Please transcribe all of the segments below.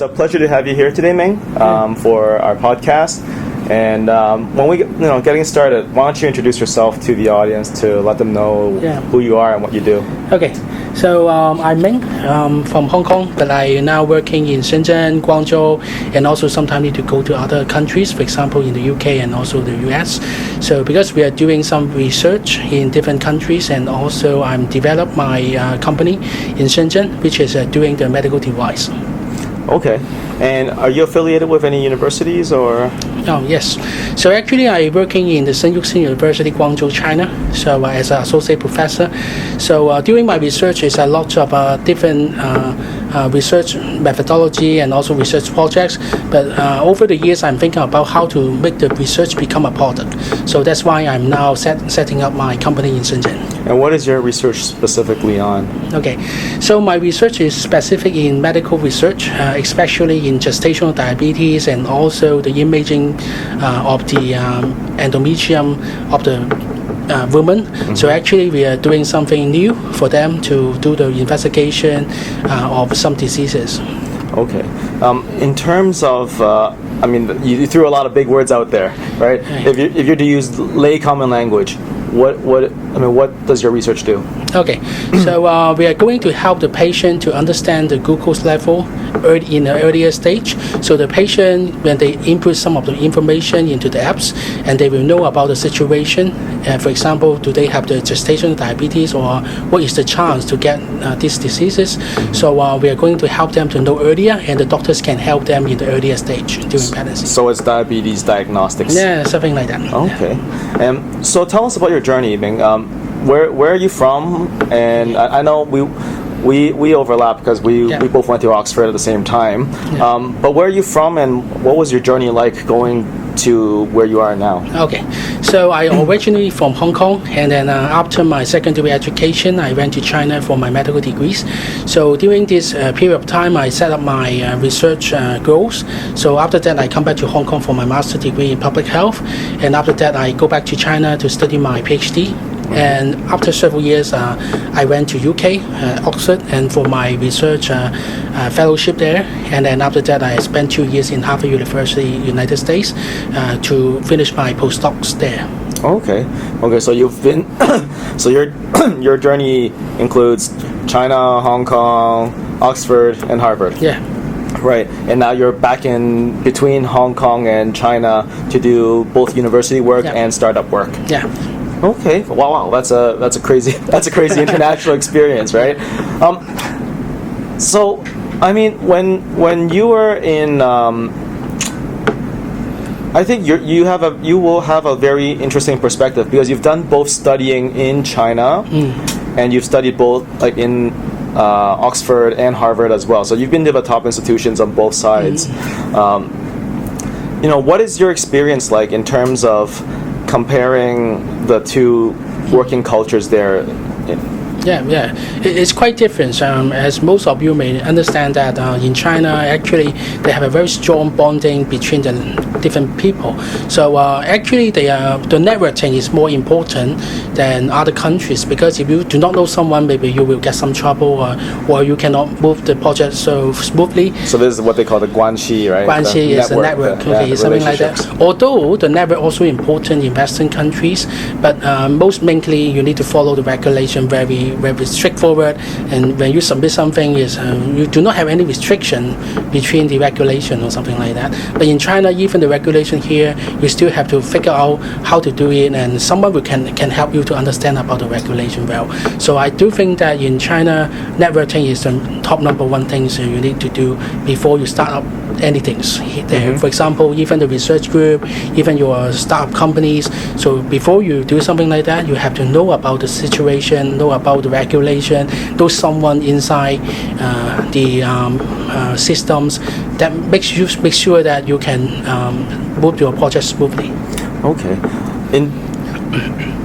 it's a pleasure to have you here today, Ming, for our podcast. And when we getting started, why don't you introduce yourself to the audience to let them know who you are and what you do? Okay, so I'm Ming from Hong Kong, but I'm now working in Shenzhen, Guangzhou, and also sometimes need to go to other countries, for example, in the UK and also the US. So because we are doing some research in different countries, and also I'm developed my company in Shenzhen, which is doing the medical device. Okay. And are you affiliated with any universities or? Oh, yes. So actually I'm working in the Sun Yat-sen University, Guangzhou, China, so as an associate professor. So doing my research is a lot of different research methodology and also research projects. But over the years, I'm thinking about how to make the research become a product. So that's why I'm now setting up my company in Shenzhen. And what is your research specifically on? Okay, so my research is specific in medical research, especially in gestational diabetes and also the imaging of the endometrium of the women. Mm-hmm. So actually we are doing something new for them to do the investigation of some diseases. Okay. In terms of, you threw a lot of big words out there, right? If you're to use lay common language, what does your research do? Okay, so we are going to help the patient to understand the glucose level in an earlier stage. So the patient, when they input some of the information into the apps, and they will know about the situation. For example, do they have the gestational diabetes, or what is the chance to get these diseases? So we are going to help them to know earlier, and the doctors can help them in the earlier stage during pregnancy. So it's diabetes diagnostics? Yeah, something like that. Okay. So tell us about your journey, Ming. Where are you from? And I know we overlap because we both went to Oxford at the same time. Yeah. But where are you from, and what was your journey like going to where you are now? Okay, so I originally from Hong Kong, and then after my secondary education, I went to China for my medical degrees. So during this period of time, I set up my research goals. So after that, I come back to Hong Kong for my master's degree in public health, and after that, I go back to China to study my Ph.D. And after several years, I went to UK, Oxford, and for my research fellowship there. And then after that, I spent 2 years in Harvard University, United States, to finish my postdocs there. Okay. So you've been, so your journey includes China, Hong Kong, Oxford, and Harvard. Yeah. Right, and now you're back in between Hong Kong and China to do both university work and startup work. Yeah. Okay. Wow. That's a crazy international experience, right? So, I mean, when you were in, I think you will have a very interesting perspective because you've done both studying in China, and you've studied both like in Oxford and Harvard as well. So you've been to the top institutions on both sides. What is your experience like in terms of comparing the two working cultures there? Yeah, it's quite different. As most of you may understand that in China, actually, they have a very strong bonding between the different people. So actually, the networking is more important than other countries, because if you do not know someone, maybe you will get some trouble, or you cannot move the project so smoothly. So this is what they call the guanxi, right? Guanxi is the network, something like that. Although the network also important in Western countries, but most mainly you need to follow the regulation very straightforward, and when you submit something, you do not have any restriction between the regulation or something like that. But in China, even the regulation here, you still have to figure out how to do it, and someone who can help you to understand about the regulation well. So I do think that in China, networking is the top number one thing you need to do before you start up anything there. For example, even the research group, even your startup companies. So before you do something like that, you have to know about the situation, know about the regulation, know someone inside the systems that make sure that you can move your project smoothly. Okay.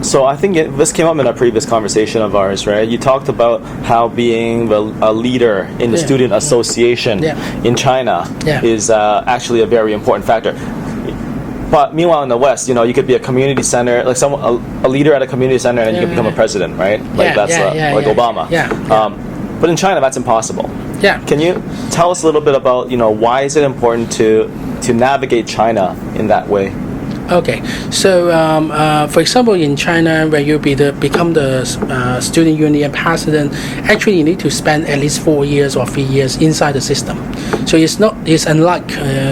So I think this came up in a previous conversation of ours, right? You talked about how being a leader in the student association in China is actually a very important factor. But meanwhile, in the West, you could be a community center, like a leader at a community center, and you can become a president, right? Like Obama. But in China, that's impossible. Yeah. Can you tell us a little bit about, why is it important to navigate China in that way? Okay, so for example, in China, when you become the student union president, actually you need to spend at least 4 years or 3 years inside the system. So it's unlike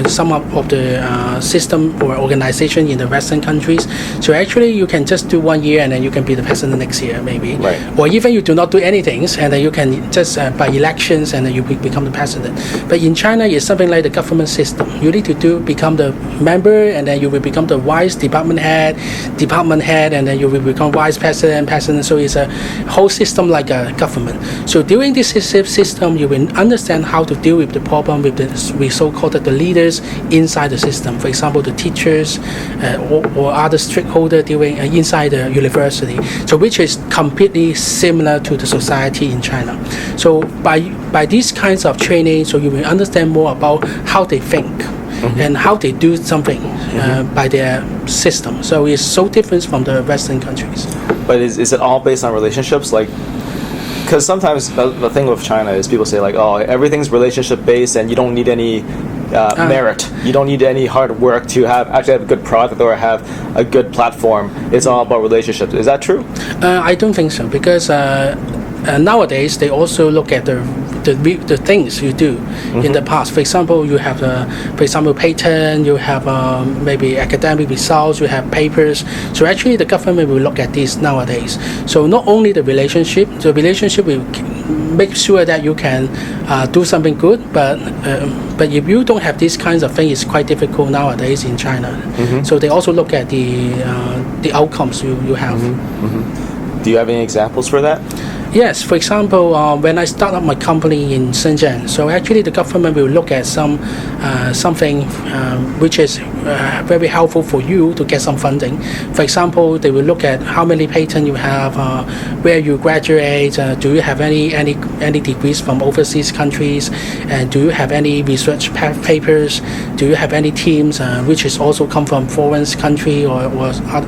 some of the system or organization in the Western countries. So actually you can just do 1 year and then you can be the president next year maybe. Right. Or even you do not do anything and then you can just by elections and then you become the president. But in China, it's something like the government system. You need to become the member and then you will become the vice department head, and then you will become vice president. So it's a whole system like a government. So during this system, you will understand how to deal with the problem with we so-called the leaders inside the system. For example, the teachers or other stakeholders inside the university. So which is completely similar to the society in China. So by these kinds of training, so you will understand more about how they think. And how they do something by their system. So it's so different from the Western countries. But is it all based on relationships? Because sometimes the thing with China is people say everything's relationship based and you don't need any merit. You don't need any hard work to actually have a good product or have a good platform. It's all about relationships. Is that true? I don't think so, because nowadays they also look at the things you do in the past. For example, you have patent, you have maybe academic results, you have papers. So actually the government will look at this nowadays. So not only the relationship will make sure that you can do something good, but if you don't have these kinds of things, it's quite difficult nowadays in China. So they also look at the outcomes you have. Do you have any examples for that? Yes, for example, when I start up my company in Shenzhen, so actually the government will look at something which is very helpful for you to get some funding. For example, they will look at how many patents you have, where you graduate, do you have any degrees from overseas countries, and do you have any research papers, do you have any teams which is also come from foreign country or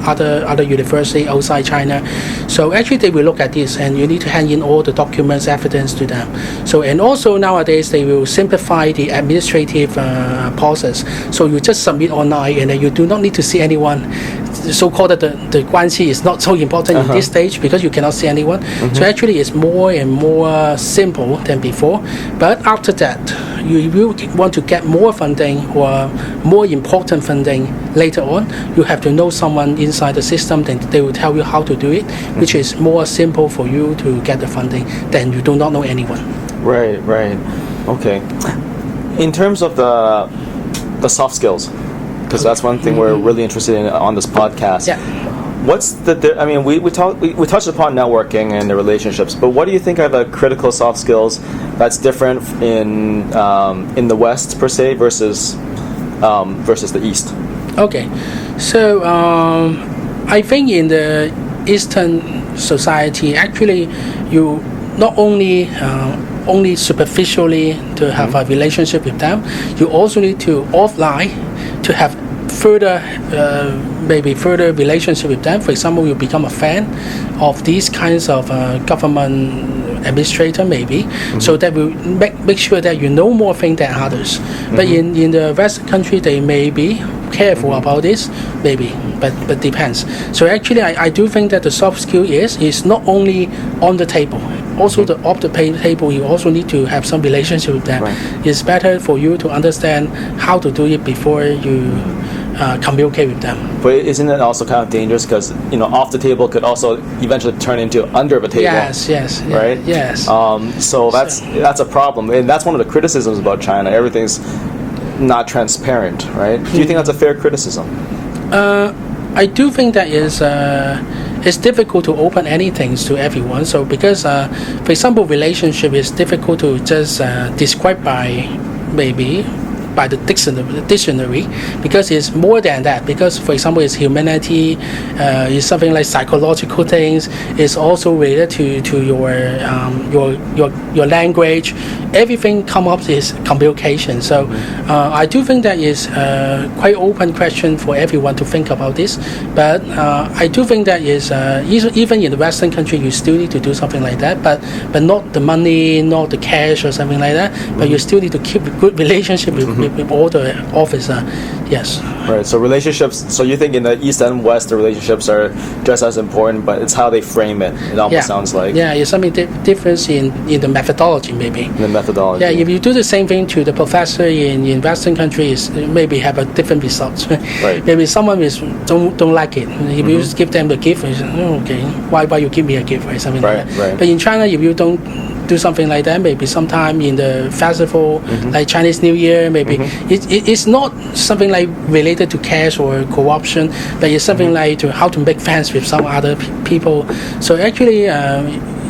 other university outside China. So actually they will look at this, and you need to hand in all the documents, evidence to them. So, and also nowadays they will simplify the administrative process. So you just submit online and then you do not need to see anyone. So-called the 关系 is not so important in this stage because you cannot see anyone. So actually it's more and more simple than before. But after that, you will want to get more funding or more important funding later on. You have to know someone inside the system, then they will tell you how to do it, which is more simple for you to get the funding than you do not know anyone. Right. Okay. In terms of the soft skills, because that's one thing we're really interested in on this podcast. Yeah. What's we touched upon networking and the relationships, but what do you think are the critical soft skills that's different in the West per se versus the East? Okay, so I think in the Eastern society, actually, you not only superficially to have a relationship with them, you also need to offline to have further relationship with them. For example, you become a fan of these kinds of government administrator maybe, so that will make sure that you know more things than others. But in the Western country, they may be careful about this, maybe, but depends. So actually, I do think that the soft skill is not only on the table, also the off the table. You also need to have some relationship with them. Right. It's better for you to understand how to do it before you communicate with them. But isn't it also kind of dangerous because off the table could also eventually turn into under the table? Yes. Right. Yes. So that's a problem, and that's one of the criticisms about China. Everything's not transparent, right? Do you think that's a fair criticism? I do think that it's difficult to open anything to everyone. So because, for example, relationship is difficult to just describe by maybe by the dictionary, because it's more than that. Because, for example, it's humanity, it's something like psychological things. It's also related to your language. Everything come up is communication. So I do think that is quite open question for everyone to think about this. But I do think that is even in the Western country, you still need to do something like that. But not the money, not the cash or something like that. But you still need to keep a good relationship with all the officer. Yes. Right. So relationships. So you think in the East and West, the relationships are just as important, but it's how they frame it. It almost sounds like. Yeah, it's something difference in the methodology maybe. The methodology. Yeah, if you do the same thing to the professor in Western countries, maybe have a different results. Right. Maybe someone is don't like it. If you just give them the gift, it's, okay, why you give me a gift or something like that. Right. But in China, if you don't do something like that, maybe sometime in the festival, like Chinese New Year, maybe it's not something like related to cash or corruption, but it's something like to how to make friends with some other people. So actually,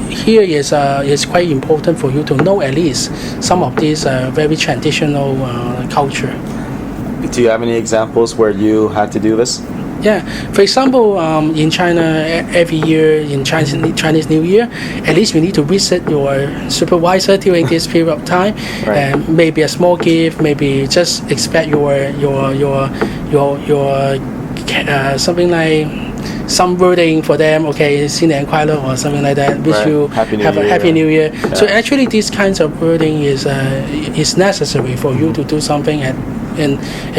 here is quite important for you to know at least some of these very traditional culture. Do you have any examples where you had to do this? Yeah, for example, in China, every year in Chinese New Year, at least you need to visit your supervisor during this period of time, and maybe a small gift, maybe just expect your something like some wording for them, okay, 新年快乐 or something like that, wish you have a happy new year. Yeah. So actually these kinds of wording is necessary for you to do something, and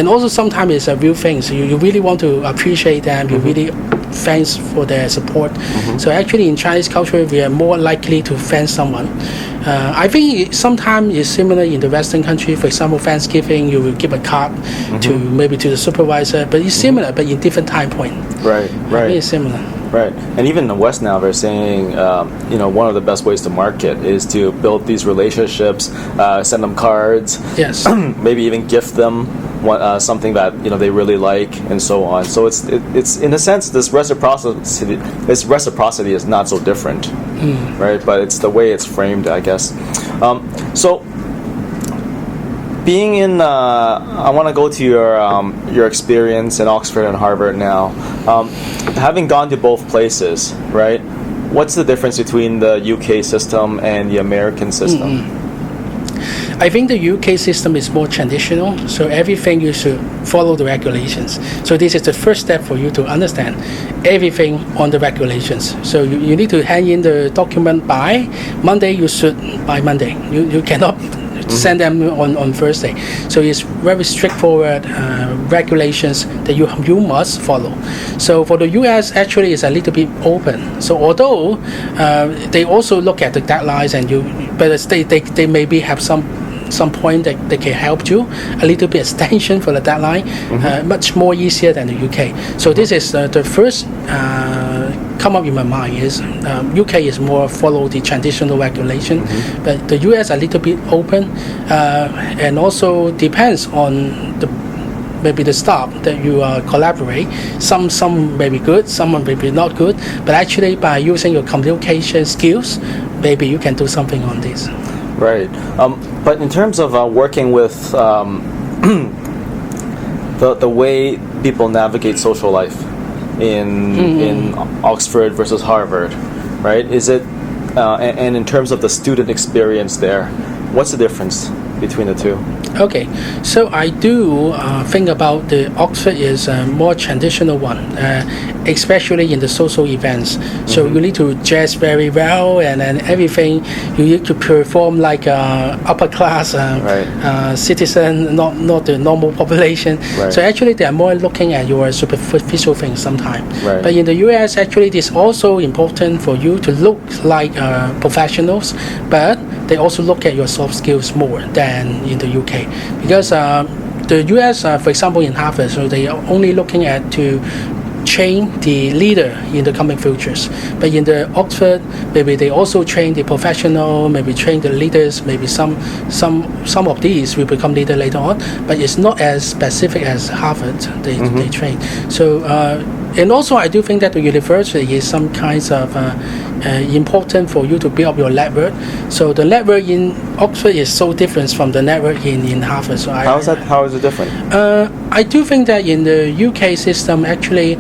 also sometimes it's a real thing, so you really want to appreciate them, you really thanks for their support. So actually in Chinese culture we are more likely to thank someone. I think sometimes it's similar in the Western country. For example, Thanksgiving, you will give a card to the supervisor, but it's similar, but in different time point. Right. I think it's similar. Right, and even in the West now, they're saying, one of the best ways to market is to build these relationships, send them cards, yes, maybe even gift them something that they really like, and so on. So it's in a sense this reciprocity is not so different, right? But it's the way it's framed, I guess. So. Being in, I want to go to your experience in Oxford and Harvard now. Having gone to both places, right? What's the difference between the UK system and the American system? I think the UK system is more traditional, so everything you should follow the regulations. So this is the first step for you to understand everything on the regulations. So you need to hand in the document by Monday. You should by Monday. You cannot send them on Thursday. So it's very straightforward regulations that you must follow. So for the US, actually, it's a little bit open. So although they also look at the deadlines, but they maybe have some point that they can help you a little bit extension for the deadline, much more easier than the UK. So this is the first come up in my mind is UK is more follow the traditional regulation, but the US a little bit open, and also depends on maybe the staff that you collaborate. Some may be good, some may be not good, but actually by using your communication skills, maybe you can do something on this. Right, but in terms of working with the way people navigate social life in Oxford versus Harvard, right? Is it and in terms of the student experience there, what's the difference between the two? Okay, so I do think about the Oxford is a more traditional one, especially in the social events. So you need to dress very well, and everything you need to perform like upper class citizen, not the normal population. Right. So actually they are more looking at your superficial things sometimes. Right. But in the US, actually it is also important for you to look like professionals, but they also look at your soft skills more than in the UK. Because the US, for example, in Harvard, so they are only looking at to train the leader in the coming futures. But in the Oxford, maybe they also train the professional, maybe train the leaders, maybe some of these will become leader later on, but it's not as specific as Harvard they train. So and also I do think that the university is some kinds of important for you to build up your network. So the network in Oxford is so different from the network in Harvard. So how is it different? I do think that in the UK system, actually,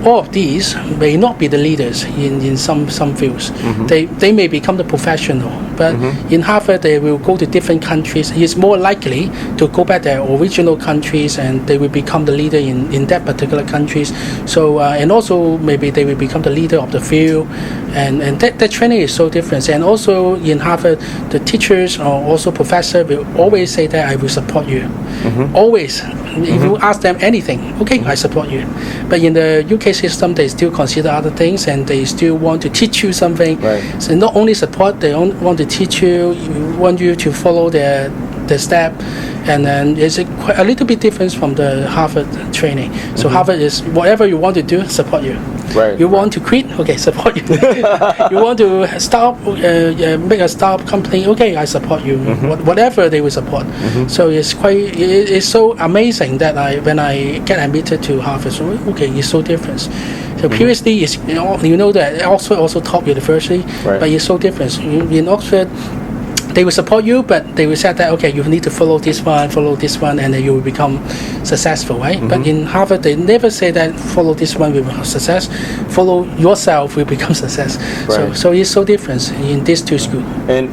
all of these may not be the leaders in some fields. They may become the professional, but in Harvard they will go to different countries. It's more likely to go back to their original countries, and they will become the leader in that particular countries. So and also maybe they will become the leader of the field, and that training is so different. And also in Harvard, the teachers or also professor will always say that I will support you. Always. If you ask them anything, okay, I support you. But in the UK system, they still consider other things, and they still want to teach you something. Right. So not only support, they want to teach you, want you to follow their step, and then it's a little bit different from the Harvard training. So Harvard is whatever you want to do, support you. Right. You want to quit? Okay, support you. You want to start, make a startup company? Okay, I support you. Whatever they will support. So it's so amazing that when I get admitted to Harvard, so okay, it's so different. So previously, you know that Oxford also top university, right. But it's so different. In Oxford, they will support you, but they will say that okay, you need to follow this one, and then you will become successful, right? But in Harvard, they never say that follow this one will become success. Follow yourself will become success. Right. So it's so different in these two schools. And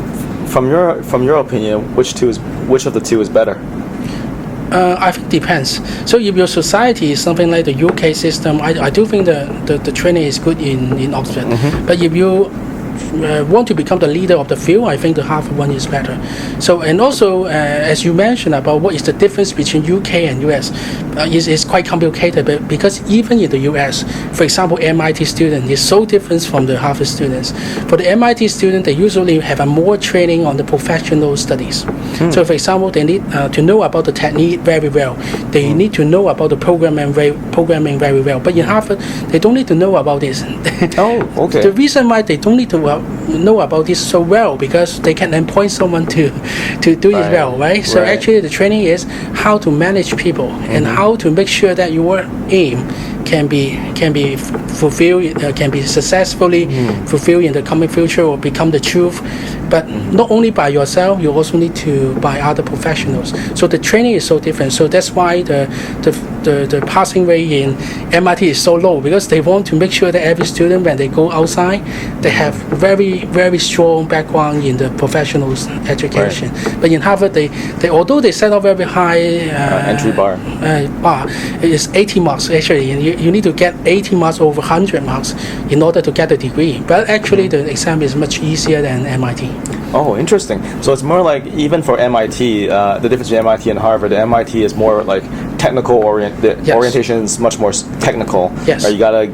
from your opinion, which of the two is better? I think it depends. So if your society is something like the UK system, I do think the training is good in Oxford. But if you want to become the leader of the field, I think the Harvard one is better. So, and also, as you mentioned about what is the difference between UK and US, is quite complicated, but because even in the US, for example, MIT student is so different from the Harvard students. For the MIT student, they usually have a more training on the professional studies. So, for example, they need to know about the technique very well. They need to know about the programming very well. But in Harvard, they don't need to know about this. Oh, okay. The reason why they don't need to know about this so well because they can employ someone to do it well, right? So actually, the training is how to manage people and how to make sure that your aim can be fulfilled, can be successfully fulfilled in the coming future or become the truth. But not only by yourself, you also need to by other professionals. So the training is so different. So that's why the passing rate in MIT is so low because they want to make sure that every student when they go outside, they have very very strong background in the professional education. Right. But in Harvard, they although they set up very high entry bar, it is 80 marks actually, and you need to get 80 marks over 100 marks in order to get the degree. But actually, the exam is much easier than MIT. Oh, interesting. So it's more like even for MIT, the difference between MIT and Harvard, the MIT is more like technical oriented. The orientation is much more technical. Yes. Right? You gotta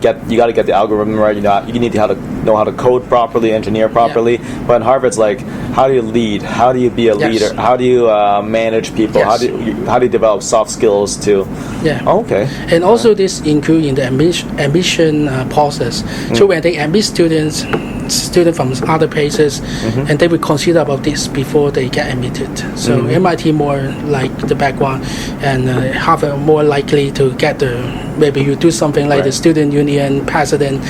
get the algorithm right. You need to know how to code properly, engineer properly. Yeah. But in Harvard, it's like how do you lead? How do you be a leader? How do you manage people? Yes. How do you develop soft skills too? Yeah. Oh, okay. And also this include in the admission process. So when they admit students from other places, and they will consider about this before they get admitted. So MIT more like the background, and Harvard more likely to get maybe you do something like the student union president.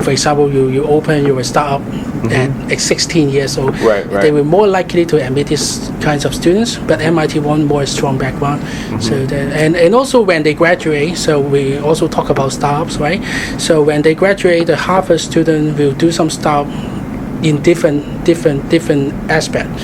For example, you open your startup at 16 years old. Right. They were more likely to admit these kinds of students, but MIT want more strong background. So and also when they graduate, so we also talk about startups, right? So when they graduate, the Harvard student will do some startup in different aspects.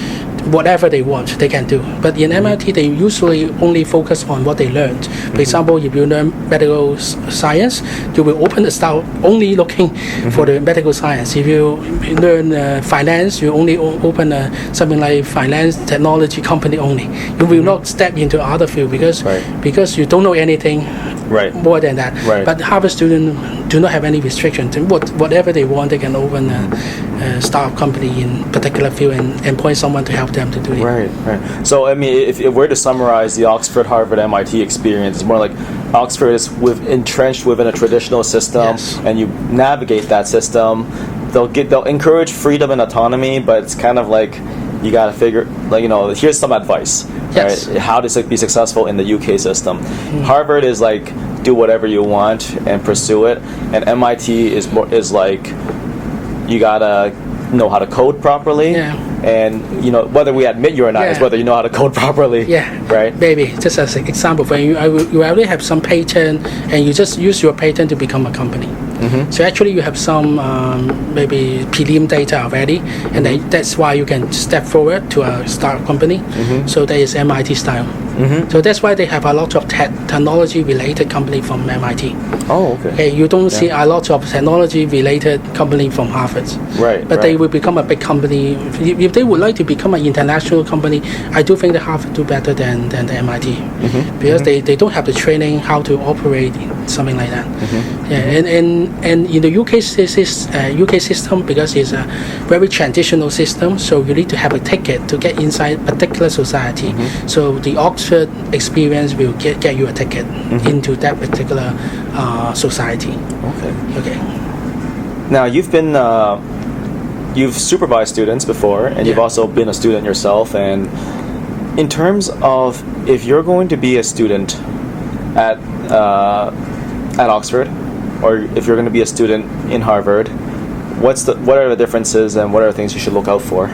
Whatever they want, they can do. But in MIT, they usually only focus on what they learned. For example, if you learn medical science, you will open the startup only looking for the medical science. If you learn finance, you only open something like finance technology company only. You will not step into other field because you don't know anything more than that. Right. But Harvard students do not have any restrictions. Whatever they want, they can open a startup company in particular field and employ someone to help them to do it. Right. So I mean, if we're to summarize the Oxford, Harvard, MIT experience, it's more like Oxford is entrenched within a traditional system, and you navigate that system. They'll encourage freedom and autonomy, but it's kind of like you gotta figure, here's some advice. Yes. Right? How to be successful in the UK system. Harvard is like do whatever you want and pursue it, and MIT is like you gotta know how to code properly. Yeah. And whether we admit you or not is whether you know how to code properly. Yeah. Right. Maybe just as an example, when you already have some patent and you just use your patent to become a company. So actually you have some maybe prelim data already, and that's why you can step forward to a start company. So that is MIT style. So that's why they have a lot of technology related company from MIT. Oh, okay. You don't see a lot of technology related company from Harvard. Right. But they will become a big company. If they would like to become an international company, I do think that Harvard do better than the MIT, because they don't have the training how to operate something like that. And in the UK system, because it's a very traditional system, so you need to have a ticket to get inside particular society. So the Oxford experience will get you a ticket into that particular society. Okay. Now you've supervised students before, and you've also been a student yourself. And in terms of if you're going to be a student at Oxford, or if you're going to be a student in Harvard, what are the differences and what are the things you should look out for?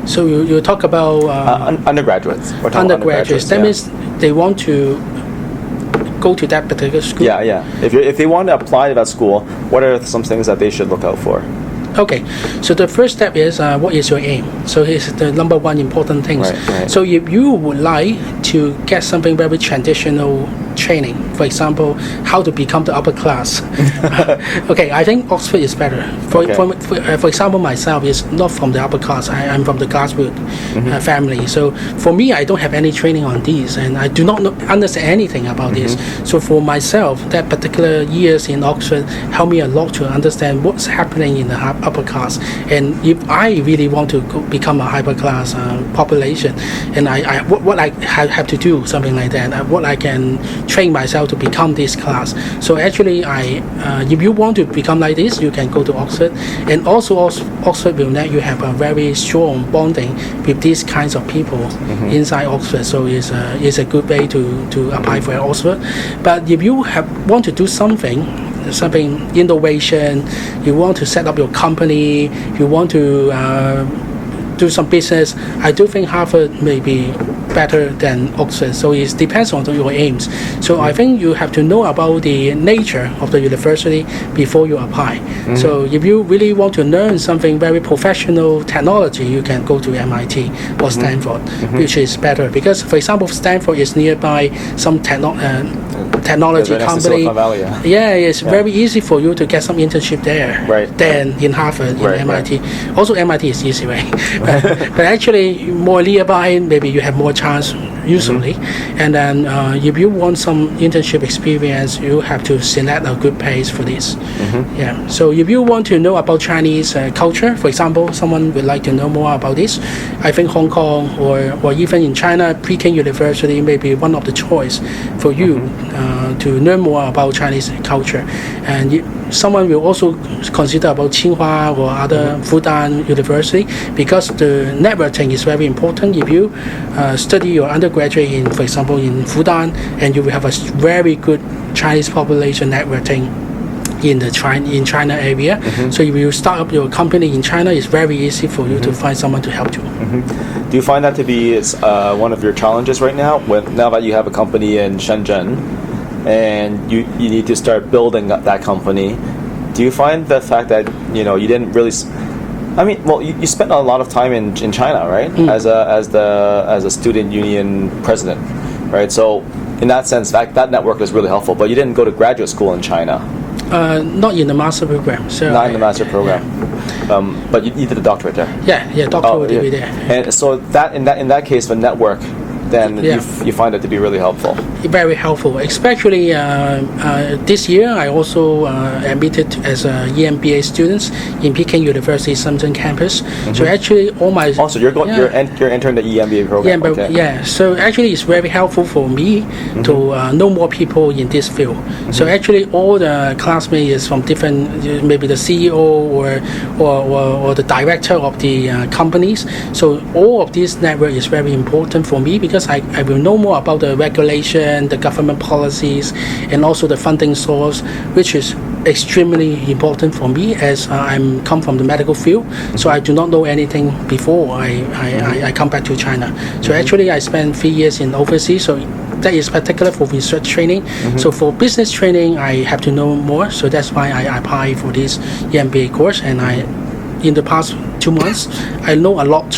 So you talk about undergraduates. Undergraduates. That means they want to go to that particular school. Yeah. If they want to apply to that school, what are some things that they should look out for? Okay, so the first step is what is your aim? So here's the number one important thing. Right. So if you would like to get something very traditional training, for example, how to become the upper class. Okay, I think Oxford is better. For example, myself is not from the upper class. I'm from the grassroots family. So for me, I don't have any training on these, and I do not understand anything about this. So for myself, that particular years in Oxford helped me a lot to understand what's happening in the upper class. And if I really want to become a hyper class population, and what I have to do, something like that, what I can train myself to become this class. So actually, if you want to become like this, you can go to Oxford, and also Oxford will let you have a very strong bonding with these kinds of people inside Oxford. So it's a good way to apply for Oxford. But if you want to do something innovation, you want to set up your company, you want to do some business, I do think Harvard may be better than Oxford. So it depends on your aims. So I think you have to know about the nature of the university before you apply. So if you really want to learn something very professional technology, you can go to MIT or Stanford, which is better. Because, for example, Stanford is nearby some technology company. It's very easy for you to get some internship there than in Harvard, in MIT. Also, MIT is easy, right? But actually, more nearby, maybe you have more chance usually. And then if you want some internship experience, you have to select a good place for this. So if you want to know about Chinese culture, for example, someone would like to know more about this, I think Hong Kong or even in China, Peking University may be one of the choice for you to learn more about Chinese culture. And someone will also consider about Tsinghua or other Fudan University, because the networking is very important. If you study your undergraduate in, for example, in Fudan, and you will have a very good Chinese population networking in China area. So if you start up your company in China, it's very easy for you to find someone to help you. Do you find that to be one of your challenges right now? Now that you have a company in Shenzhen, and you need to start building that company, do you find the fact that you didn't really you spent a lot of time in China, right? As a student union president, right? So in that sense, that network is really helpful. But you didn't go to graduate school in China. Not in the master program. So not in the master program. But you did a doctorate there. Yeah, doctorate degree there. And so that in that case, the network, then you find it to be really helpful. Very helpful, especially this year. I also admitted as a EMBA students in Peking University Shenzhen campus. So actually, all my you're entering the EMBA program. So actually, it's very helpful for me to know more people in this field. So actually, all the classmates is from different, maybe the CEO or the director of the companies. So all of this network is very important for me, because I will know more about the regulation, the government policies, and also the funding source, which is extremely important for me as I'm come from the medical field, so I do not know anything before I come back to China. So actually I spent 3 years in overseas, so that is particular for research training. So for business training I have to know more, so that's why I applied for this MBA course, and in the past 2 months I know a lot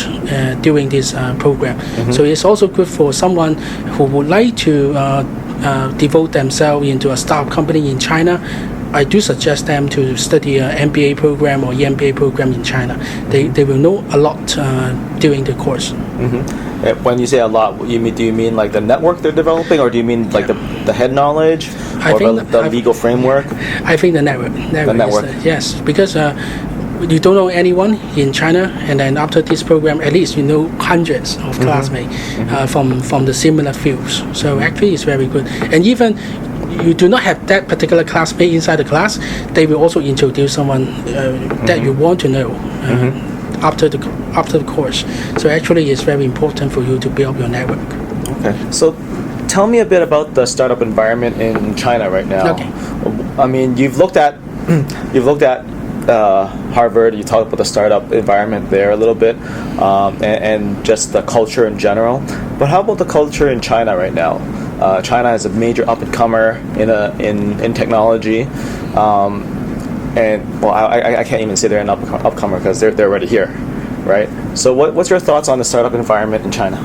during this program. So it's also good for someone who would like to devote themselves into a startup company in China. I do suggest them to study an MBA program or EMBA program in China. They will know a lot during the course. When you say a lot, do you mean like the network they're developing, or do you mean like the head knowledge, or the legal framework? I think the network. The network. Yes, because you don't know anyone in China, and then after this program, at least you know hundreds of classmates from the similar fields. So actually, it's very good. And even you do not have that particular classmate inside the class, they will also introduce someone that you want to know after the course. So actually, it's very important for you to build up your network. Okay. So tell me a bit about the startup environment in China right now. Okay. I mean, you've looked at Harvard. You talked about the startup environment there a little bit, and just the culture in general. But how about the culture in China right now? China is a major up-and-comer in technology, and well, I can't even say they're an up-comer because they're already here, right? So what's your thoughts on the startup environment in China?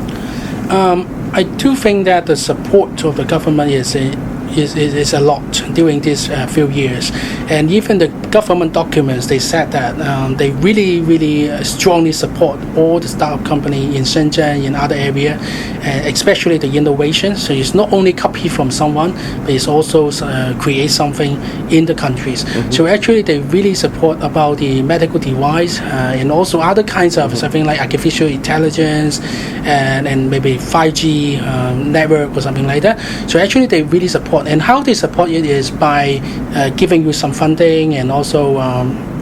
I do think that the support of the government is a lot during these few years, and even the government documents, they said that they really strongly support all the startup company in Shenzhen, in other area, especially the innovation. So it's not only copy from someone, but it's also create something in the countries. So actually they really support about the medical device and also other kinds of something like artificial intelligence and maybe 5G network or something like that. So actually they really support, and how they support it is by giving you some funding and also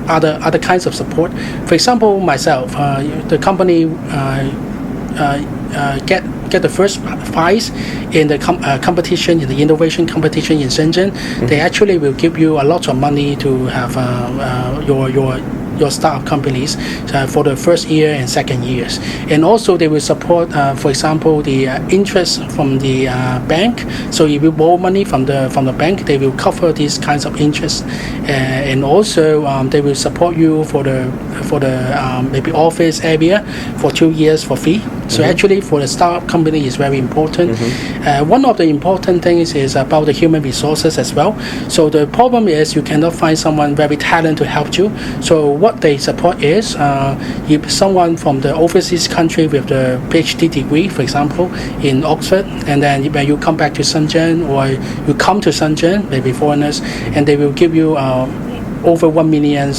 other kinds of support. For example, myself, the company get the first prize in the competition, in the innovation competition in Shenzhen. They actually will give you a lot of money to have your startup companies for the first year and second years, and also they will support, for example, the interest from the bank. So if you borrow money from the bank, they will cover these kinds of interest, and also they will support you for the maybe office area for 2 years for free. So actually, for the startup company, is very important. One of the important things is about the human resources as well. So the problem is you cannot find someone very talented to help you. So what they support is if someone from the overseas country with the Ph.D. degree, for example, in Oxford, and then when you come back to Shenzhen or you come to Shenzhen, maybe foreigners, and they will give you over 1 million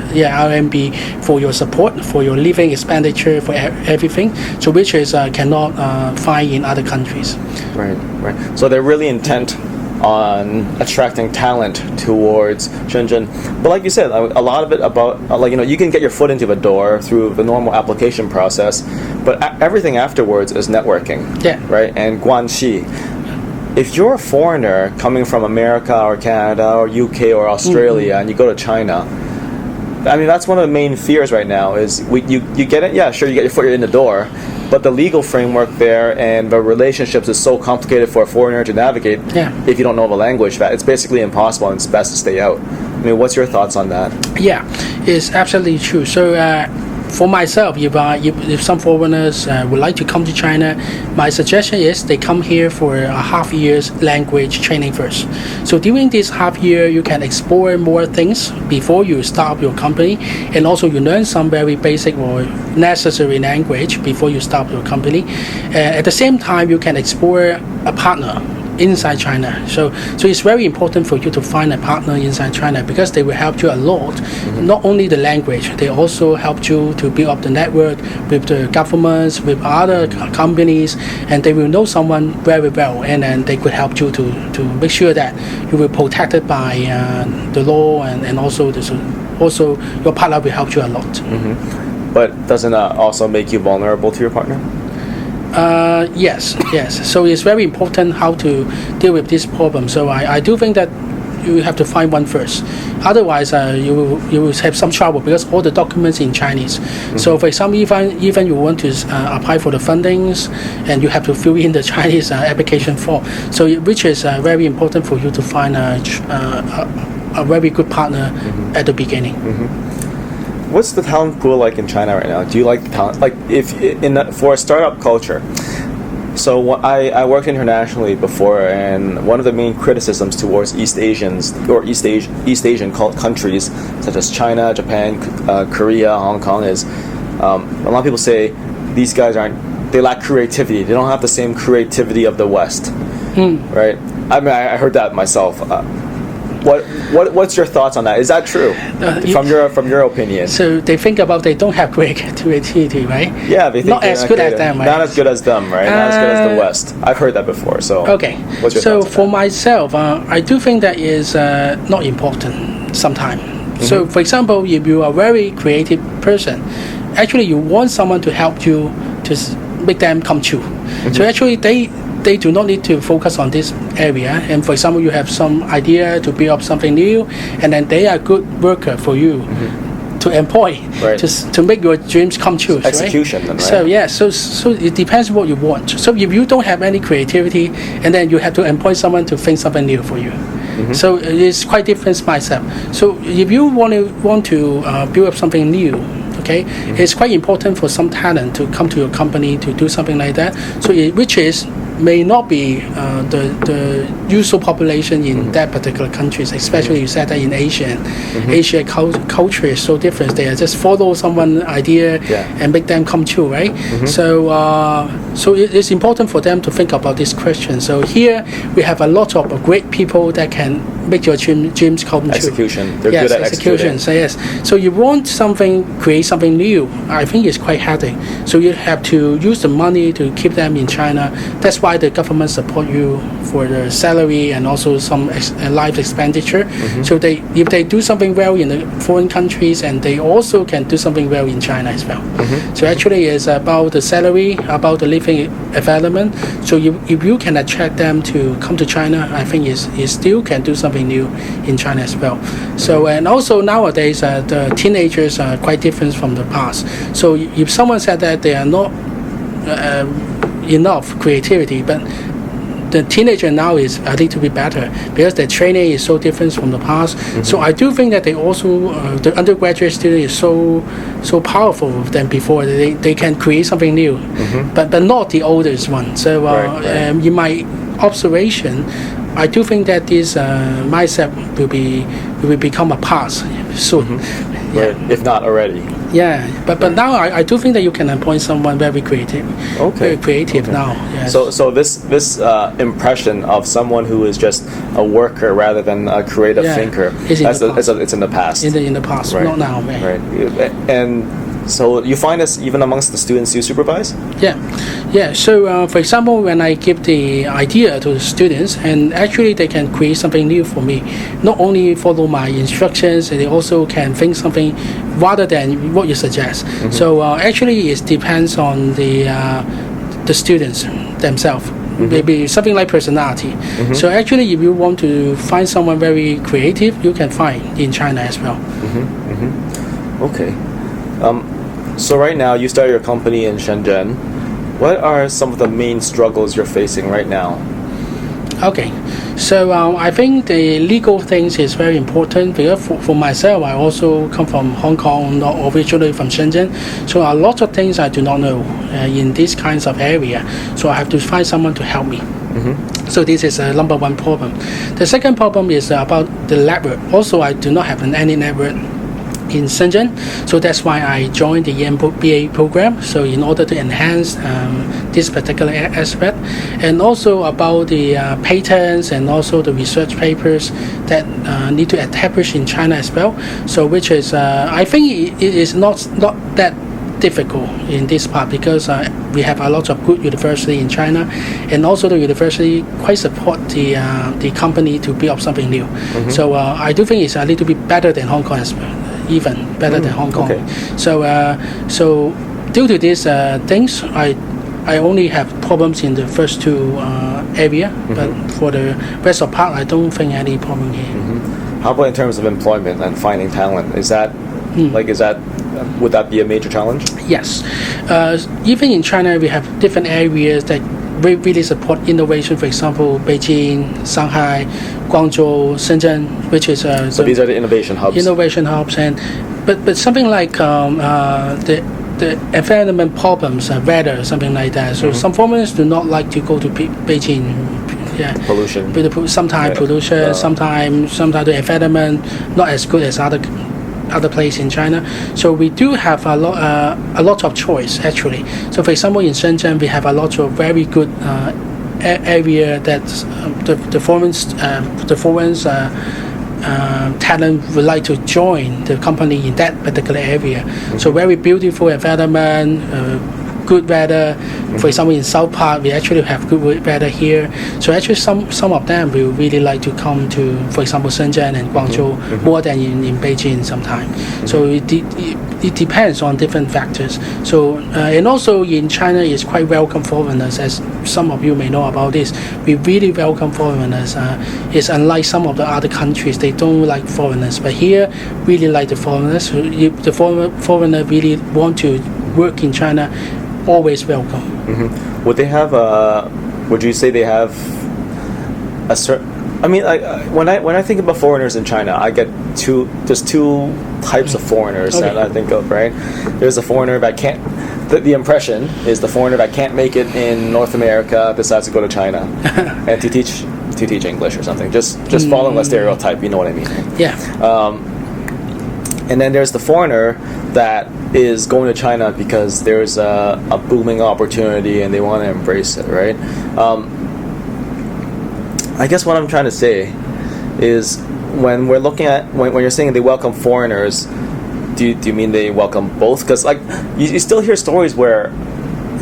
RMB for your support, for your living expenditure, for everything. So which is cannot find in other countries. Right. So they're really intent on attracting talent towards Shenzhen. But like you said, a lot of it about you can get your foot into the door through the normal application process, but everything afterwards is networking. Yeah. Right. And Guanxi. If you're a foreigner coming from America or Canada or UK or Australia and you go to China, I mean, that's one of the main fears right now is you get it. Yeah, sure, you get your foot in the door, but the legal framework there and the relationships is so complicated for a foreigner to navigate. Yeah. If you don't know the language, that it's basically impossible, and it's best to stay out. I mean, what's your thoughts on that? Yeah, it's absolutely true. So for myself, if some foreigners would like to come to China, my suggestion is they come here for a half year's language training first. So during this half year, you can explore more things before you start up your company, and also you learn some very basic or necessary language before you start your company. At the same time, you can explore a partner inside China. So it's very important for you to find a partner inside China, because they will help you a lot. Not only the language, they also help you to build up the network with the governments, with other companies, and they will know someone very well, and then they could help you to make sure that you will be protected by the law, and also your partner will help you a lot. But doesn't that also make you vulnerable to your partner? Yes. So it's very important how to deal with this problem. So I do think that you have to find one first. Otherwise, you will have some trouble because all the documents in Chinese. So, for example, even you want to apply for the fundings, and you have to fill in the Chinese application form. So, which is very important for you to find a very good partner at the beginning. What's the talent pool like in China right now? Do you like the talent? Like, for a startup culture. So I worked internationally before, and one of the main criticisms towards East Asian countries such as China, Japan, Korea, Hong Kong is a lot of people say these guys they lack creativity. They don't have the same creativity of the West, right? I mean, I heard that myself. What's your thoughts on that? Is that true from your opinion? So they think about they don't have great creativity, right? Yeah, they think not as good as them, right? Not as good as them, right? Not as good as the West. I've heard that before. So okay. What's your so thoughts for on that? myself, I do think that is not important sometimes. So for example, if you are a very creative person, actually you want someone to help you to make them come true. So actually they do not need to focus on this area. And for example, you have some idea to build up something new, and then they are a good worker for you to employ, right, to make your dreams come true. Execution, right? Then, right? So yeah, so it depends what you want. So if you don't have any creativity, and then you have to employ someone to think something new for you. So it's quite different mindset. So if you want to build up something new, okay, it's quite important for some talent to come to your company to do something like that. So which may not be the usual population in that particular countries, especially you said that in Asia culture is so different. They just follow someone's idea and make them come true, right? So it's important for them to think about this question. So here we have a lot of great people that can make your dreams come true. Execution. They're good at execution. So yes. So you want create something new. I think it's quite headache. So you have to use the money to keep them in China. That's why the government support you for the salary and also some life expenditure. So if they do something well in the foreign countries, and they also can do something well in China as well. So actually it's about the salary, about the living environment. So if you can attract them to come to China, I think it still can do something new in China as well. So and also nowadays the teenagers are quite different from the past. So if someone said that they are not enough creativity, but the teenager now is a little bit better because the training is so different from the past. So I do think that they also the undergraduate student is so powerful than before. They can create something new, but not the oldest one. So in my observation, I do think that this mindset will become a past soon. Right. If not already. Yeah, but now I do think that you can appoint someone very creative. Very creative now. Yes. So this impression of someone who is just a worker rather than a creative thinker, it's in the past. In the past, right, not now. Right. And so you find this even amongst the students you supervise? Yeah. So for example, when I give the idea to the students, and actually they can create something new for me. Not only follow my instructions, they also can think something rather than what you suggest. So actually it depends on the students themselves. Maybe something like personality. So actually if you want to find someone very creative, you can find in China as well. Okay. So right now you started your company in Shenzhen. What are some of the main struggles you're facing right now? Okay, so I think the legal things is very important because for myself, I also come from Hong Kong, not originally from Shenzhen. So a lot of things I do not know in these kinds of area. So I have to find someone to help me. So this is a number one problem. The second problem is about the network. Also, I do not have any network in Shenzhen, so that's why I joined the MBA program. So in order to enhance this particular aspect, and also about the patents and also the research papers that need to establish in China as well. So which is I think it is not that difficult in this part because we have a lot of good university in China, and also the university quite support the company to build up something new. So I do think it's a little bit better than Hong Kong as well. Even better than Hong Kong. So due to these things, I only have problems in the first two area, but for the rest of part, I don't think any problem here. How about in terms of employment and finding talent? Is that would that be a major challenge? Yes. Even in China, we have different areas that really support innovation. For example, Beijing, Shanghai, Guangzhou, Shenzhen, which is so these are the innovation hubs. Innovation hubs, but something like the environment problems, weather, something like that. So some foreigners do not like to go to Beijing. Yeah. Pollution. Sometimes pollution, sometimes the environment not as good as other places in China. So we do have a lot of choice actually. So for example, in Shenzhen, we have a lot of very good area that the foreign talent would like to join the company in that particular area. So very beautiful environment, good weather. For example, in South Park, we actually have good weather here. So actually, some of them will really like to come to, for example, Shenzhen and Guangzhou more than in Beijing sometimes. So it depends on different factors. So and also in China, it's quite welcome foreigners, as some of you may know about this. We really welcome foreigners. It's unlike some of the other countries, they don't like foreigners, but here really like the foreigners. If the foreigner really want to work in China, always welcome. Would they have would you say they have a certain? I mean, when I think about foreigners in China, I get there's two types of foreigners that I think of, right? There's a foreigner that can't. The impression is the foreigner that can't make it in North America decides to go to China and to teach English or something. Just following a stereotype, you know what I mean? Yeah. And then there's the foreigner that is going to China because there's a booming opportunity and they want to embrace it, right? I guess what I'm trying to say is when we're looking at when you're saying they welcome foreigners, do you mean they welcome both? Because like you still hear stories where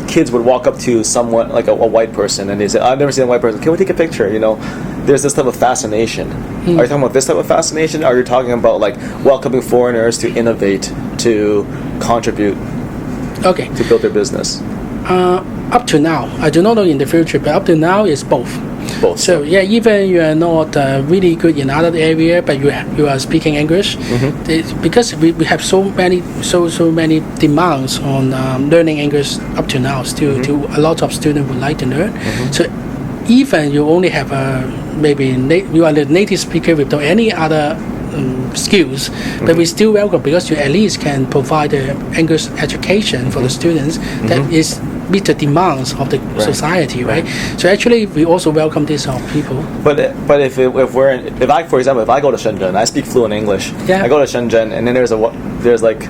kids would walk up to someone like a white person and they say, "I've never seen a white person. Can we take a picture?" You know, there's this type of fascination. Are you talking about this type of fascination? Or are you talking about like welcoming foreigners to innovate, to contribute, to build their business? Up to now, I do not know in the future, but up to now it's both. Both. So yeah, even you are not really good in other area, but you are speaking English, because we have so many demands on learning English up to now. Still, a lot of students would like to learn. So even you only have you are the native speaker without any other skills, but we still welcome because you at least can provide the English education for the students that is meet the demands of the society, right? So actually, we also welcome these people. But if I, for example, if I go to Shenzhen, I speak fluent English. Yeah. I go to Shenzhen, and then there's like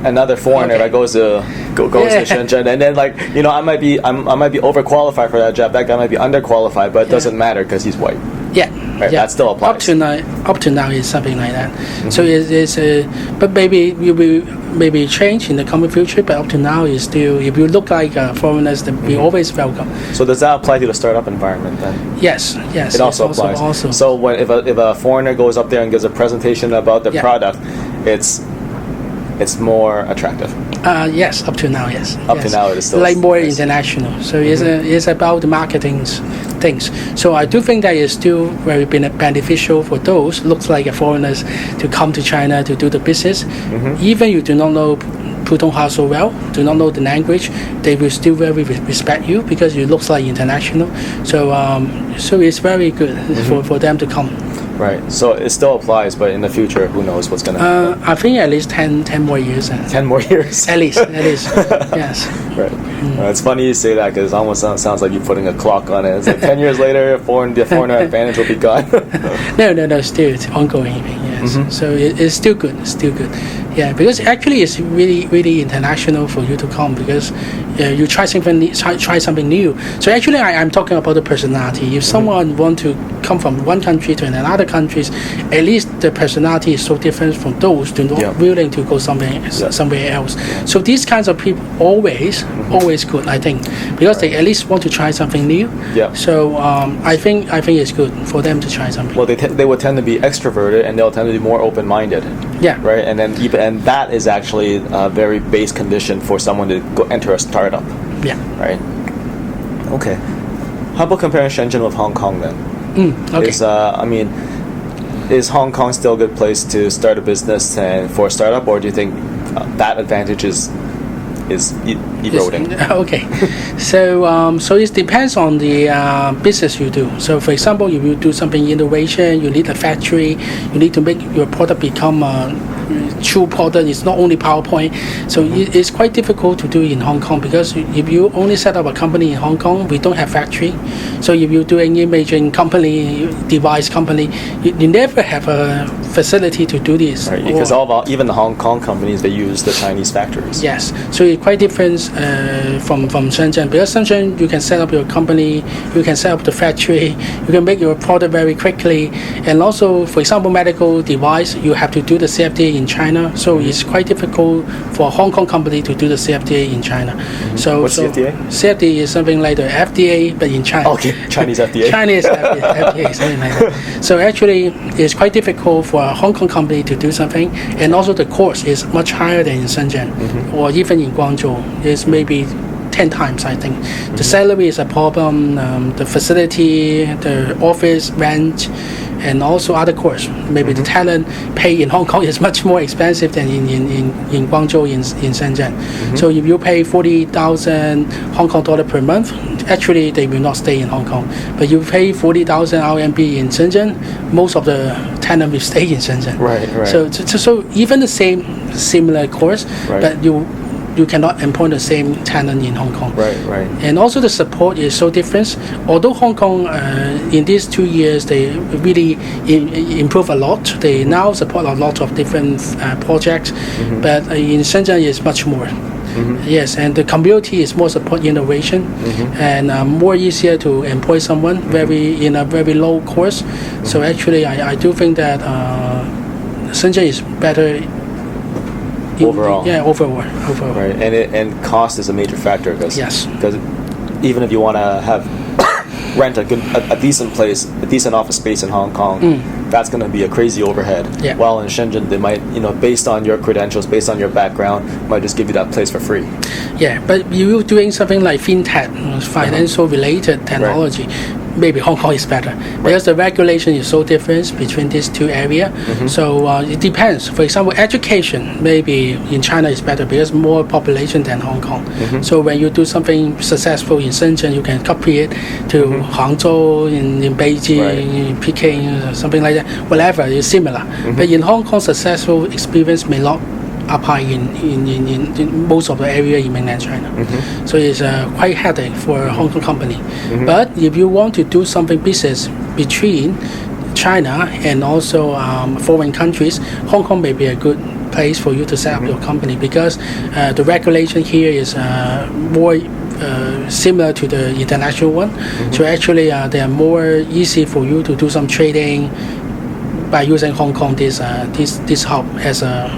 another foreigner that goes to Shenzhen, and then like I might be overqualified for that job. That guy might be underqualified, but it doesn't matter because he's white. Yeah. Right, that still applies. Up to now is something like that. So it's but maybe we will maybe change in the coming future. But up to now is still, if you look like foreigners, then we always welcome. So does that apply to the startup environment then? Yes. It also applies. Also. So if a foreigner goes up there and gives a presentation about the product, it's more attractive. Yes, up to now, yes. Up to now, it is still like more international. So it's about the marketing things. So I do think that is still very beneficial for those looks like foreigners to come to China to do the business. Even you do not know Putonghua so well, do not know the language, they will still very respect you because you look like international. So it's very good for them to come. Right. So it still applies, but in the future, who knows what's going to happen? I think at least 10 more years. 10 more years? At least. Yes. Right. It's funny you say that because it almost sounds like you're putting a clock on it. It's like 10 years later, the foreigner advantage will be gone. No, still it's ongoing. Yes. So it's still good. Yeah, because actually it's really, really international for you to come because you try something new. So actually I'm talking about the personality. If someone want to come from one country to another country, at least the personality is so different from those who are not willing to go somewhere else. So these kinds of people always good, I think, because they at least want to try something new. Yeah. So I think it's good for them to try something. Well, they would tend to be extroverted and they'll tend to be more open-minded. Yeah. Right. And that is actually a very base condition for someone to go enter a startup. Yeah. Right. Okay. How about comparing Shenzhen with Hong Kong then? Okay. is Hong Kong still a good place to start a business and for a startup, or do you think that advantage is eroding? Okay, so it depends on the business you do. So for example, if you do something innovation, you need a factory, you need to make your product become a true product. It's not only PowerPoint. So it's quite difficult to do in Hong Kong, because if you only set up a company in Hong Kong, we don't have factory. So if you do any imaging company, device company, you never have a facility to do this. Right, because even the Hong Kong companies, they use the Chinese factories. Yes, so it's quite different from Shenzhen. Because Shenzhen, you can set up your company, you can set up the factory, you can make your product very quickly. And also, for example, medical device, you have to do the CFDA in China. So it's quite difficult for a Hong Kong company to do the CFDA in China. So what's CFDA? CFDA is something like the FDA, but in China. Okay, Chinese FDA. Chinese FDA, something like that. So actually, it's quite difficult for a Hong Kong company to do something. And also the cost is much higher than in Shenzhen, or even in Guangzhou. It's maybe 10 times, I think. The salary is a problem, the facility, the office rent, and also other costs. Maybe the talent pay in Hong Kong is much more expensive than in Guangzhou, in Shenzhen. So if you pay 40,000 Hong Kong dollar per month, actually they will not stay in Hong Kong. But you pay 40,000 RMB in Shenzhen, most of the talent will stay in Shenzhen. Right. So even the similar course, but you cannot employ the same talent in Hong Kong. Right. And also the support is so different. Although Hong Kong, in these 2 years, they really improve a lot. They now support a lot of different projects, but in Shenzhen it's much more. Yes, and the community is more support innovation, and more easier to employ someone in a very low cost. So actually, I do think that Shenzhen is better. Overall. Overall. Right, and cost is a major factor, because even if you want to rent a decent place, a decent office space in Hong Kong, that's going to be a crazy overhead. Yeah. While in Shenzhen, they might, based on your credentials, based on your background, might just give you that place for free. Yeah, but if you're doing something like fintech, financial related technology, maybe Hong Kong is better, because the regulation is so different between these two areas. So it depends. For example, education maybe in China is better because more population than Hong Kong. So when you do something successful in Shenzhen, you can copy it to Hangzhou, in Beijing, Peking, something like that. Whatever is similar. But in Hong Kong, successful experience may not apply in most of the area in mainland China. So it's quite headache for a Hong Kong company. But if you want to do something business between China and also foreign countries, Hong Kong may be a good place for you to set up your company, because the regulation here is more similar to the international one. So actually they are more easy for you to do some trading by using Hong Kong this hub as a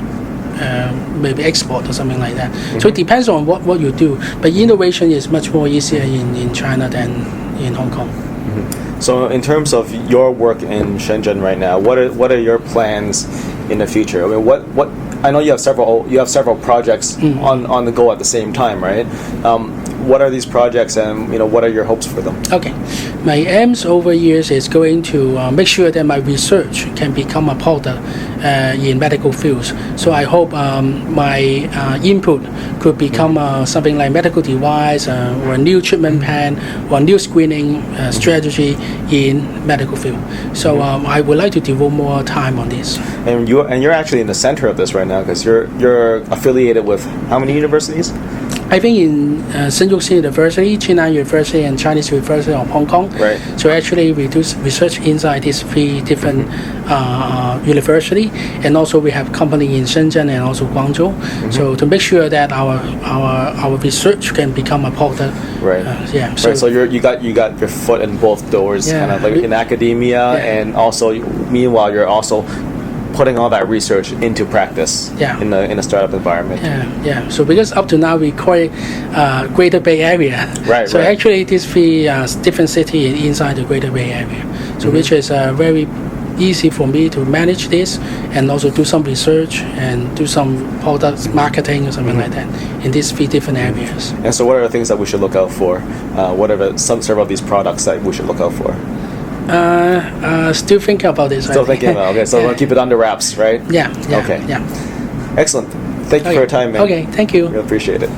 maybe export or something like that. So it depends on what you do. But innovation is much more easier in China than in Hong Kong. So in terms of your work in Shenzhen right now, what are your plans in the future? I mean, what I know you have several projects on the go at the same time, right? What are these projects, and what are your hopes for them? Okay, my aims over years is going to make sure that my research can become a product in medical fields. So I hope my input could become something like medical device or a new treatment plan or new screening strategy in medical field. So I would like to devote more time on this. And you're actually in the center of this right now, because you're affiliated with how many universities? I think in Sun Yat-sen University, Jinan University, and Chinese University of Hong Kong. Right. So actually we do research inside these three different university, and also we have company in Shenzhen and also Guangzhou. So to make sure that our research can become a product. Right. So you got your foot in both doors, kind of like in academia, and also meanwhile you're also putting all that research into practice in a startup environment. So because up to now we call it Greater Bay Area. So actually these three different cities inside the Greater Bay Area. So which is very easy for me to manage this, and also do some research and do some product marketing or something like that in these three different areas. And so what are the things that we should look out for? What are several of these products that we should look out for? Still thinking about this. Still thinking about it. Okay, so we'll keep it under wraps, right? Yeah. Okay. Yeah. Excellent. Thank you for your time, man. Okay, thank you. We appreciate it.